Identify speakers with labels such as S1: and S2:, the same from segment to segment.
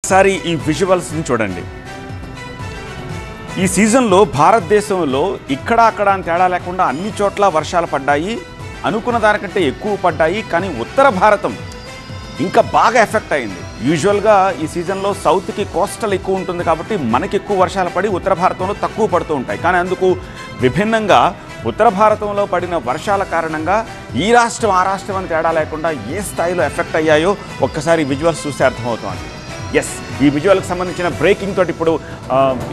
S1: ఒకసారి ఈ విజువల్స్ని చూడండి. ఈ సీజన్లో భారతదేశంలో ఇక్కడ అక్కడ అని తేడా లేకుండా అన్ని చోట్ల వర్షాలు పడ్డాయి. అనుకున్న దానికంటే ఎక్కువ పడ్డాయి. కానీ ఉత్తర భారతం ఇంకా బాగా ఎఫెక్ట్ అయింది. యూజువల్గా ఈ సీజన్లో సౌత్కి కోస్టల్ ఎక్కువ ఉంటుంది కాబట్టి మనకి ఎక్కువ వర్షాలు పడి ఉత్తర భారతంలో తక్కువ పడుతూ ఉంటాయి. కానీ అందుకు విభిన్నంగా ఉత్తర భారతంలో పడిన వర్షాల కారణంగా ఈ రాష్ట్రం ఆ రాష్ట్రం అని తేడా లేకుండా ఏ స్థాయిలో ఎఫెక్ట్ అయ్యాయో ఒక్కసారి విజువల్స్ చూస్తే అర్థమవుతుంది. ఎస్, ఈ విజువల్కి సంబంధించిన బ్రేకింగ్ తోటి ఇప్పుడు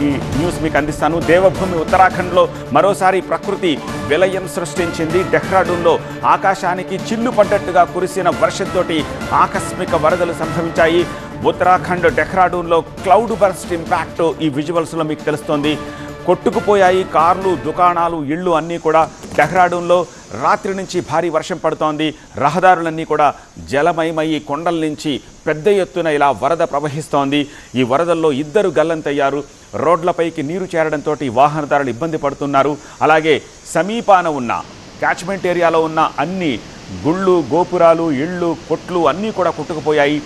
S1: ఈ న్యూస్ మీకు అందిస్తాను. దేవభూమి ఉత్తరాఖండ్లో మరోసారి ప్రకృతి విలయం సృష్టించింది. డెహ్రాడూన్లో ఆకాశానికి చిల్లు పడ్డట్టుగా కురిసిన వర్షంతోటి ఆకస్మిక వరదలు సంభవించాయి. ఉత్తరాఖండ్ డెహ్రాడూన్లో క్లౌడ్ బర్స్ట్ ఇంపాక్ట్ ఈ విజువల్స్లో మీకు తెలుస్తోంది. కొట్టుకుపోయాయి కార్లు, దుకాణాలు, ఇళ్ళు అన్నీ కూడా. డెహ్రాడూన్లో రాత్రి నుంచి భారీ వర్షం పడుతోంది. రహదారులన్నీ కూడా జలమయమయ్యి కొండల నుంచి పెద్ద ఎత్తున ఇలా వరద ప్రవహిస్తోంది. ఈ వరదల్లో 2 గల్లంతయ్యారు. రోడ్లపైకి నీరు చేరడంతో వాహనదారులు ఇబ్బంది పడుతున్నారు. అలాగే సమీపాన ఉన్న క్యాచ్మెంట్ ఏరియాలో ఉన్న అన్ని గుళ్ళు, గోపురాలు, ఇళ్ళు, కొట్లు అన్నీ కూడా కొట్టుకుపోయాయి.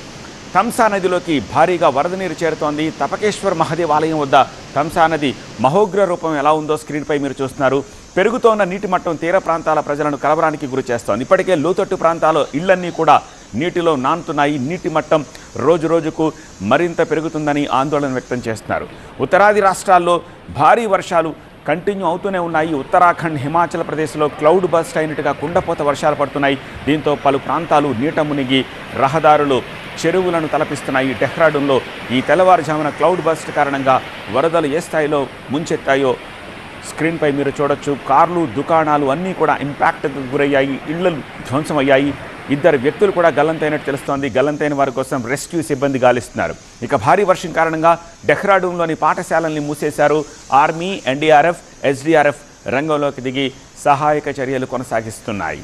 S1: తంసా నదిలోకి భారీగా వరద నీరు చేరుతోంది. తపకేశ్వర్ మహాదేవ్ ఆలయం వద్ద తంసా నది మహోగ్ర రూపం ఎలా ఉందో స్క్రీన్పై మీరు చూస్తున్నారు. పెరుగుతోన్న నీటి మట్టం తీర ప్రాంతాల ప్రజలను కలవరానికి గురి చేస్తోంది. ఇప్పటికే లోతట్టు ప్రాంతాల్లో ఇళ్లన్నీ కూడా నీటిలో నానుతున్నాయి. నీటి మట్టం రోజు రోజుకు మరింత పెరుగుతుందని ఆందోళన వ్యక్తం చేస్తున్నారు. ఉత్తరాది రాష్ట్రాల్లో భారీ వర్షాలు కంటిన్యూ అవుతూనే ఉన్నాయి. ఉత్తరాఖండ్, హిమాచల్ ప్రదేశ్లో క్లౌడ్ బస్ట్ అయినట్టుగా కుండపోత వర్షాలు పడుతున్నాయి. దీంతో పలు ప్రాంతాలు నీట మునిగి రహదారులు, చెరువులను తలపిస్తున్నాయి. డెహ్రాడూన్లో ఈ తెల్లవారుజామున క్లౌడ్ బస్ట్ కారణంగా వరదలు ఏ స్థాయిలో ముంచెత్తాయో స్క్రీన్పై మీరు చూడొచ్చు. కార్లు, దుకాణాలు అన్నీ కూడా ఇంపాక్ట్కు గురయ్యాయి. ఇళ్లు ధ్వంసమయ్యాయి. 2 వ్యక్తులు కూడా గల్లంతైనట్టు తెలుస్తోంది. గల్లంతైన వారి కోసం రెస్క్యూ సిబ్బంది గాలిస్తున్నారు. ఇక భారీ వర్షం కారణంగా డెహ్రాడూన్లోని పాఠశాలల్ని మూసేశారు. ఆర్మీ, ఎన్డీఆర్ఎఫ్, ఎస్డీఆర్ఎఫ్ రంగంలోకి దిగి సహాయక చర్యలు కొనసాగిస్తున్నాయి.